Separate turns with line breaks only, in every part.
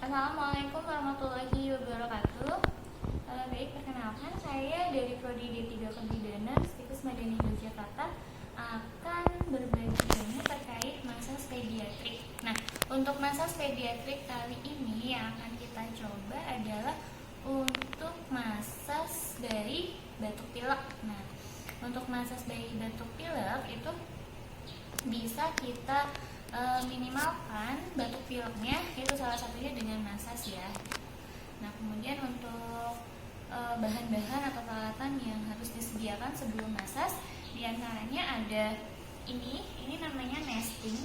Assalamualaikum warahmatullahi wabarakatuh. Baik, perkenalkan saya dari Prodi D3 Kebidanan Stikes Madani Yogyakarta akan berbagi ilmu terkait massage pediatrik. Nah, untuk massage pediatrik kali ini yang akan kita coba adalah untuk massage dari batuk pilek. Nah, untuk massage dari batuk pilek itu bisa kita minimalkan batuk pileknya, itu salah satunya dengan massage ya. Nah, kemudian untuk bahan-bahan atau peralatan yang harus disediakan sebelum massage, diantaranya ada ini namanya nesting.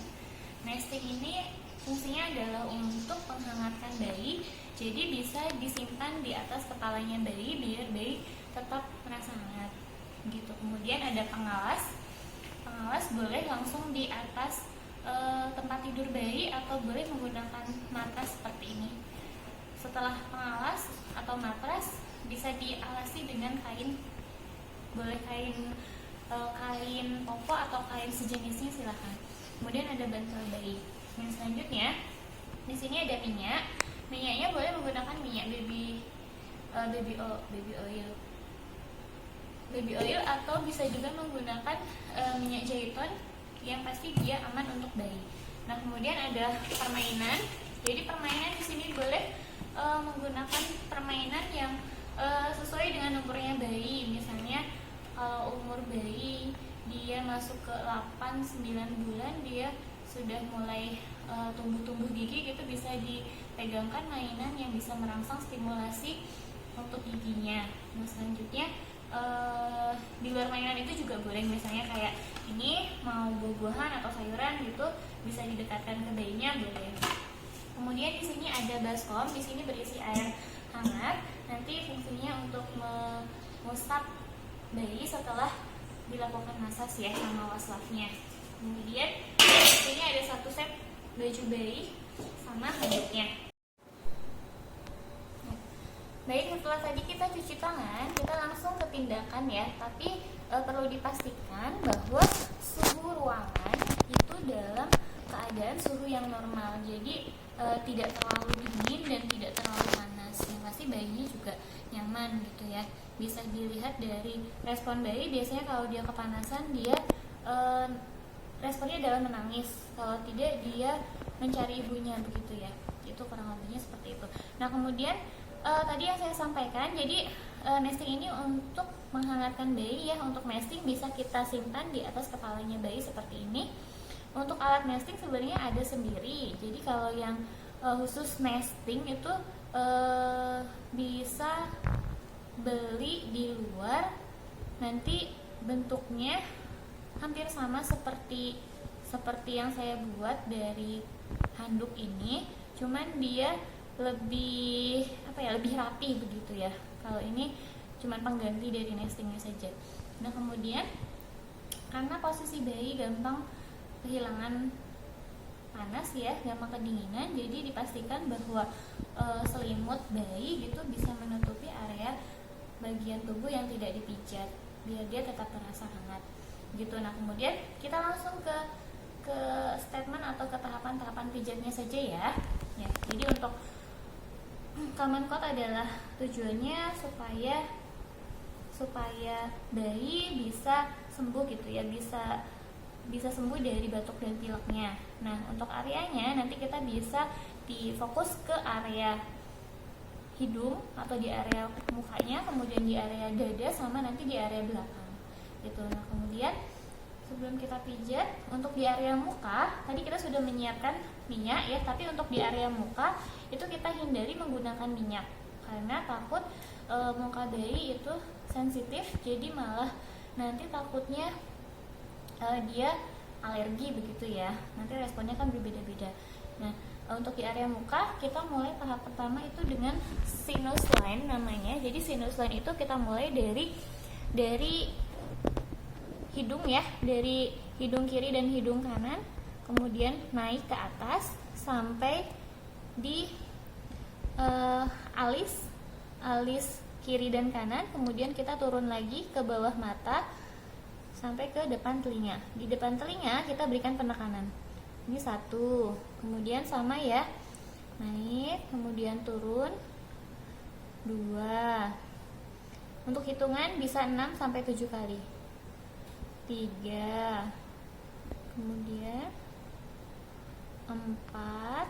Nesting ini fungsinya adalah untuk menghangatkan bayi, jadi bisa disimpan di atas kepalanya bayi biar bayi tetap merasa hangat gitu. Kemudian ada pengalas. Pengalas boleh langsung di atas tempat tidur bayi atau boleh menggunakan matras seperti ini. Setelah pengalas atau matras bisa dialasi dengan kain, boleh kain koko atau kain sejenisnya silahkan. Kemudian ada bantal bayi. Yang selanjutnya di sini ada minyak. Minyaknya boleh menggunakan minyak baby oil atau bisa juga menggunakan minyak zaitun yang pasti dia aman untuk bayi. Nah, kemudian ada permainan. Jadi permainan di sini boleh menggunakan permainan yang sesuai dengan umurnya bayi. Misalnya kalau umur bayi dia masuk ke 8-9 bulan, dia sudah mulai tumbuh gigi, itu bisa dipegangkan mainan yang bisa merangsang stimulasi untuk giginya. Nah, selanjutnya di luar mainan itu juga boleh, misalnya kayak ini mau buah-buahan atau sayuran gitu, bisa didekatkan ke bayinya, boleh. Kemudian di sini ada baskom, di sini berisi air hangat, nanti fungsinya untuk mengusap bayi setelah dilakukan massage ya sama waslafnya. Kemudian di sini ada satu set baju bayi sama handuknya. Baik, setelah tadi kita cuci tangan, kita langsung ke tindakan ya. Tapi perlu dipastikan bahwa suhu ruangan itu dalam keadaan suhu yang normal. Jadi tidak terlalu dingin dan tidak terlalu panas. Yang pasti bayinya juga nyaman gitu ya. Bisa dilihat dari respon bayi. Biasanya kalau dia kepanasan, dia responnya adalah menangis. Kalau tidak, dia mencari ibunya begitu ya. Itu kurang lebihnya seperti itu. Nah, kemudian tadi yang saya sampaikan, jadi nesting ini untuk menghangatkan bayi ya. Untuk nesting bisa kita simpan di atas kepalanya bayi seperti ini. Untuk alat nesting sebenarnya ada sendiri. Jadi kalau yang khusus nesting itu bisa beli di luar. Nanti bentuknya hampir sama seperti yang saya buat dari handuk ini, cuman dia lebih rapi begitu ya. Kalau ini cuma pengganti dari nestingnya saja. Nah, kemudian karena posisi bayi gampang kehilangan panas ya, gampang kedinginan, jadi dipastikan bahwa selimut bayi gitu bisa menutupi area bagian tubuh yang tidak dipijat biar dia tetap terasa hangat gitu. Nah, kemudian kita langsung ke statement atau ke tahapan pijatnya saja ya. Jadi untuk common cold adalah tujuannya supaya bayi bisa sembuh gitu ya, bisa sembuh dari batuk dan pileknya. Nah, untuk areanya nanti kita bisa difokus ke area hidung atau di area mukanya, kemudian di area dada, sama nanti di area belakang gitu. Nah, kemudian sebelum kita pijat, untuk di area muka tadi kita sudah menyiapkan minyak ya, tapi untuk di area muka itu kita hindari menggunakan minyak karena takut muka bayi itu sensitif, jadi malah nanti takutnya dia alergi begitu ya. Nanti responnya kan berbeda-beda. Nah, untuk di area muka kita mulai tahap pertama itu dengan sinus line namanya. Jadi sinus line itu kita mulai dari hidung ya, dari hidung kiri dan hidung kanan, kemudian naik ke atas sampai di alis kiri dan kanan, kemudian kita turun lagi ke bawah mata sampai ke depan telinga. Di depan telinga kita berikan penekanan. Ini satu, kemudian sama ya, naik, kemudian turun 2. Untuk hitungan bisa 6 sampai 7 kali. 3, kemudian 4,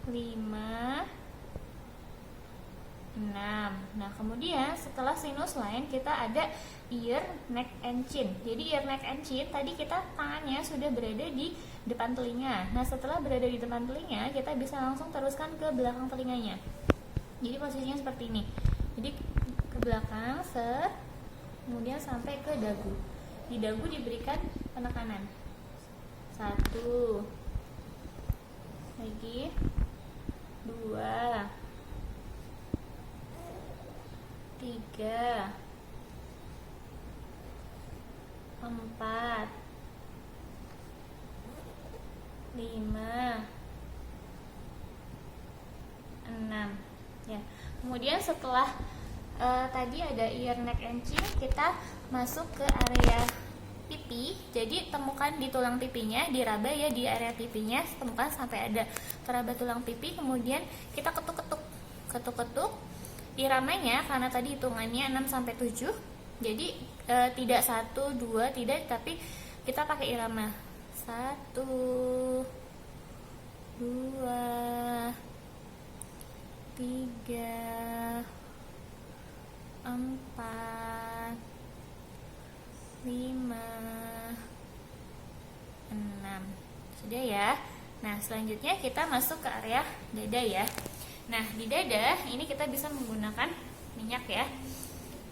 5, 6. Nah, kemudian setelah sinus line kita ada ear, neck, and chin. Jadi ear, neck, and chin tadi kita tangannya sudah berada di depan telinga. Nah, setelah berada di depan telinga, kita bisa langsung teruskan ke belakang telinganya. Jadi posisinya seperti ini. Jadi ke belakang, kemudian sampai ke dagu. Di dagu diberikan penekanan. 1, lagi 2, 3, 4, 5, 6. Ya. Kemudian setelah tadi ada ear, neck, and chin, kita masuk ke area pipi. Jadi temukan di tulang pipinya, diraba ya di area pipinya, temukan sampai ada teraba tulang pipi. Kemudian kita ketuk-ketuk iramanya, karena tadi hitungannya 6 sampai 7. Jadi tidak 1, 2, tidak, tapi kita pakai irama 1, 2, 3, 4, 5, 6. Sudah ya. Nah, selanjutnya kita masuk ke area dada ya. Nah, di dada ini kita bisa menggunakan minyak ya.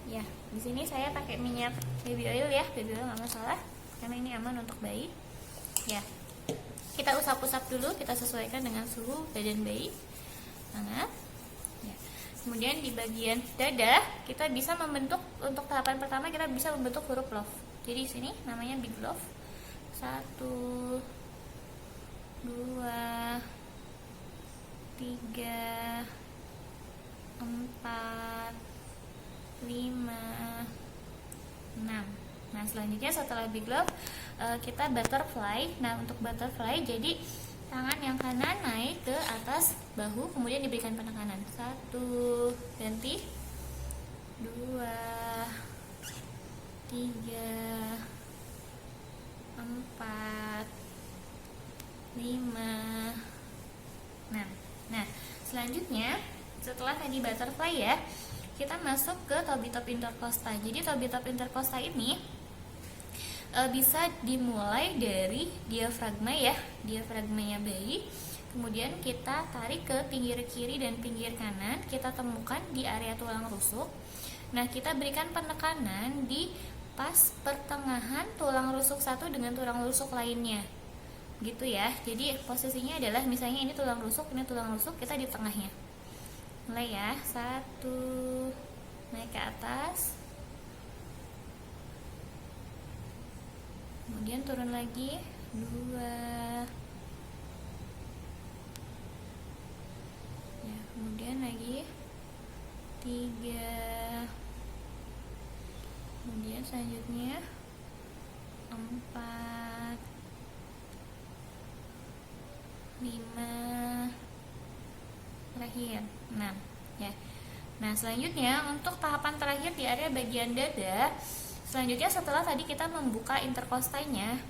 Ya, di sini saya pakai minyak baby oil ya. Baby oil nggak masalah karena ini aman untuk bayi. Ya. Kita usap-usap dulu, kita sesuaikan dengan suhu badan bayi. Hangat. Ya. Kemudian di bagian dada kita bisa membentuk, untuk tahapan pertama kita bisa membentuk huruf love. Jadi di sini namanya big love. 1, 2, 3, 4, 5, 6. Nah, selanjutnya setelah big love kita butterfly. Nah, untuk butterfly jadi tangan yang kanan naik ke atas bahu, kemudian diberikan penekanan. 1, ganti 2, 3, 4, 5, 6. Nah, selanjutnya setelah tadi butterfly ya, kita masuk ke tobi top intercosta. Jadi tobi top intercosta ini bisa dimulai dari diafragma ya, diafragmanya bayi. Kemudian kita tarik ke pinggir kiri dan pinggir kanan, kita temukan di area tulang rusuk. Nah, kita berikan penekanan di pas pertengahan tulang rusuk satu dengan tulang rusuk lainnya. Gitu ya. Jadi posisinya adalah misalnya ini tulang rusuk, kita di tengahnya. Mulai ya. 1, naik ke atas. Kemudian turun lagi. 2. Ya, kemudian lagi 3. Kemudian selanjutnya 4, 5, terakhir 6 ya. Nah, selanjutnya untuk tahapan terakhir di area bagian dada, selanjutnya setelah tadi kita membuka intercostanya,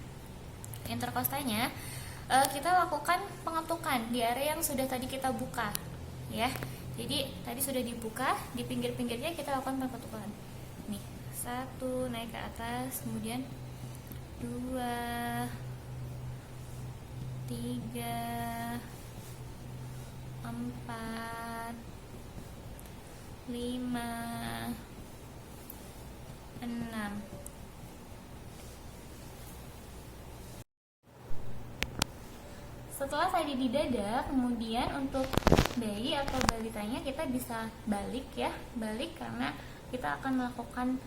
kita lakukan pengetukan di area yang sudah tadi kita buka ya. Jadi tadi sudah dibuka, di pinggir-pinggirnya kita lakukan pengetukan. Nih, 1 naik ke atas, kemudian 2, 3, 4, 5, 6. Setelah tadi di dada, kemudian untuk bayi atau balitanya kita bisa balik ya, balik karena kita akan melakukan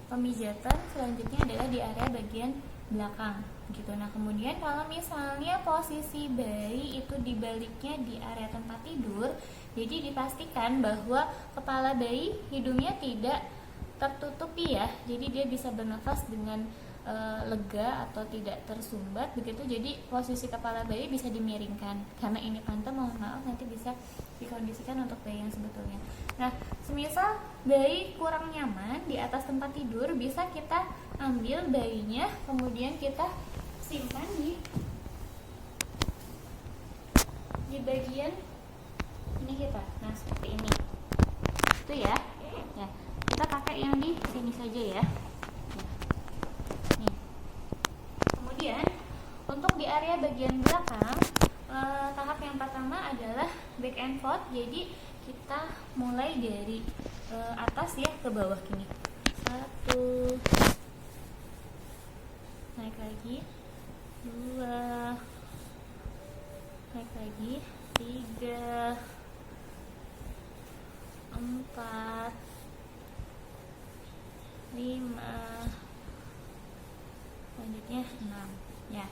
pemijatan. Selanjutnya adalah di area bagian belakang gitu. Nah, kemudian kalau misalnya posisi bayi itu dibaliknya di area tempat tidur, jadi dipastikan bahwa kepala bayi, hidungnya tidak tertutupi ya, jadi dia bisa bernafas dengan lega atau tidak tersumbat begitu. Jadi posisi kepala bayi bisa dimiringkan. Karena ini tante mohon maaf nanti bisa dikondisikan untuk bayi yang sebetulnya. Nah, semisal bayi kurang nyaman di atas tempat tidur, bisa kita ambil bayinya, kemudian kita simpan di bagian ini kita. Nah, seperti ini. Itu ya. Ya, kita pakai yang di sini saja ya. Kemudian untuk di area bagian belakang, tahap yang pertama adalah back and forth. Jadi kita mulai dari atas ya ke bawah gini. 1, naik lagi, 2, naik lagi, 3, 4, 5, selanjutnya 6 ya.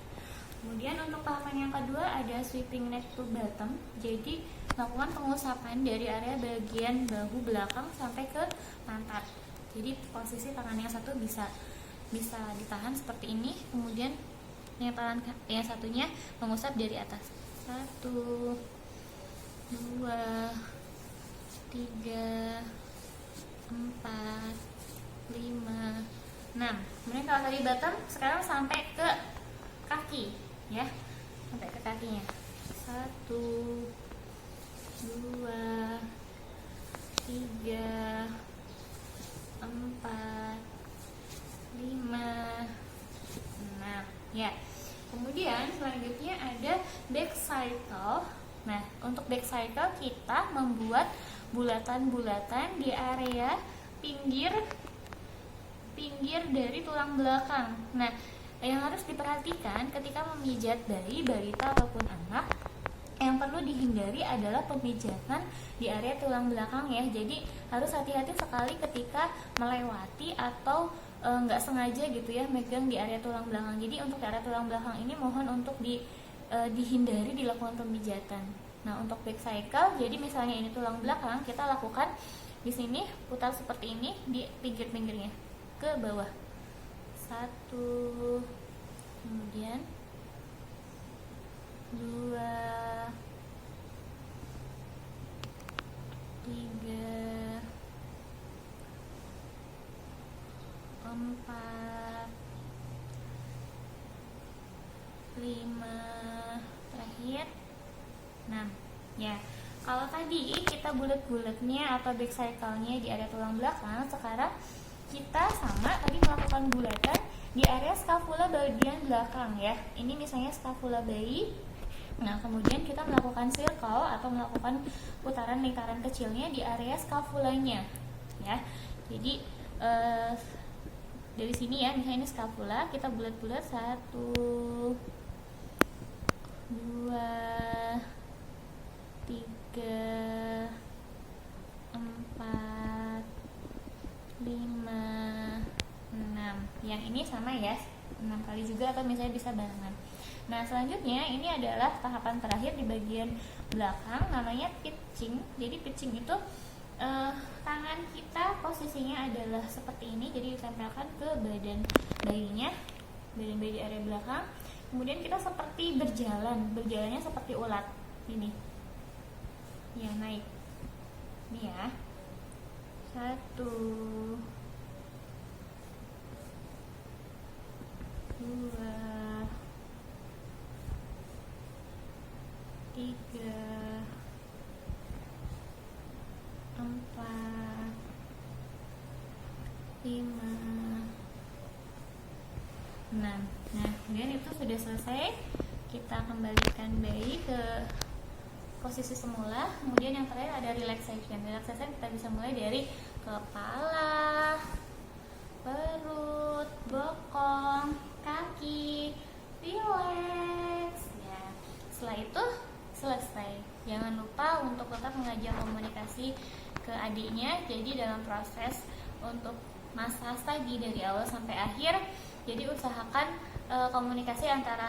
Kemudian untuk tahapan yang kedua ada sweeping neck to bottom. Jadi lakukan pengusapan dari area bagian bahu belakang sampai ke pantat. Jadi posisi tangan yang satu bisa ditahan seperti ini, kemudian yang tangan yang satunya mengusap dari atas. 1, 2, 3, 4, 5, 6. Kemudian kalau tadi bottom, sekarang sampai ke kaki ya, sampai ke kakinya. 1, 2, 3, 4, 5, 6 ya. Kemudian selanjutnya ada back cycle. Nah, untuk back cycle kita membuat bulatan-bulatan di area pinggir dari tulang belakang. Nah, yang harus diperhatikan ketika memijat bayi, balita ataupun anak, yang perlu dihindari adalah pemijatan di area tulang belakang ya. Jadi harus hati-hati sekali ketika melewati atau nggak sengaja gitu ya megang di area tulang belakang. Jadi untuk area tulang belakang ini mohon untuk dihindari dilakukan pemijatan. Nah, untuk back cycle, jadi misalnya ini tulang belakang, kita lakukan di sini putar seperti ini di pinggir-pinggirnya ke bawah. 1, kemudian 2, 3, 4, 5, terakhir 6 ya. Kalau tadi kita bulat-bulatnya atau back cycle-nya di area tulang belakang, sekarang kita sama tadi melakukan bulatan di area skapula bagian belakang ya. Ini misalnya skapula bayi. Nah, kemudian kita melakukan circle atau melakukan putaran lingkaran kecilnya di area skapulanya ya. Jadi dari sini ya, misalnya ini skapula, kita bulat-bulat 1, 2, 3, 4, 5, 6. Yang ini sama ya, 6 kali juga atau misalnya bisa barengan. Nah, selanjutnya ini adalah tahapan terakhir di bagian belakang, namanya pitching. Jadi pitching itu tangan kita posisinya adalah seperti ini, jadi ditempelkan ke badan bayinya, badan bayi di area belakang. Kemudian kita seperti berjalannya seperti ulat ini ya, naik ini ya. 1, 2, 3, 4, 5, 6. Nah, kemudian itu sudah selesai. Kita kembalikan bayi ke posisi semula. Kemudian yang terakhir ada relaxation. Relaxation kita bisa mulai dari kepala, perut, bokong, kaki, relax ya. Setelah itu selesai. Jangan lupa untuk tetap mengajar komunikasi ke adiknya. Jadi dalam proses untuk masa study dari awal sampai akhir, jadi usahakan komunikasi antara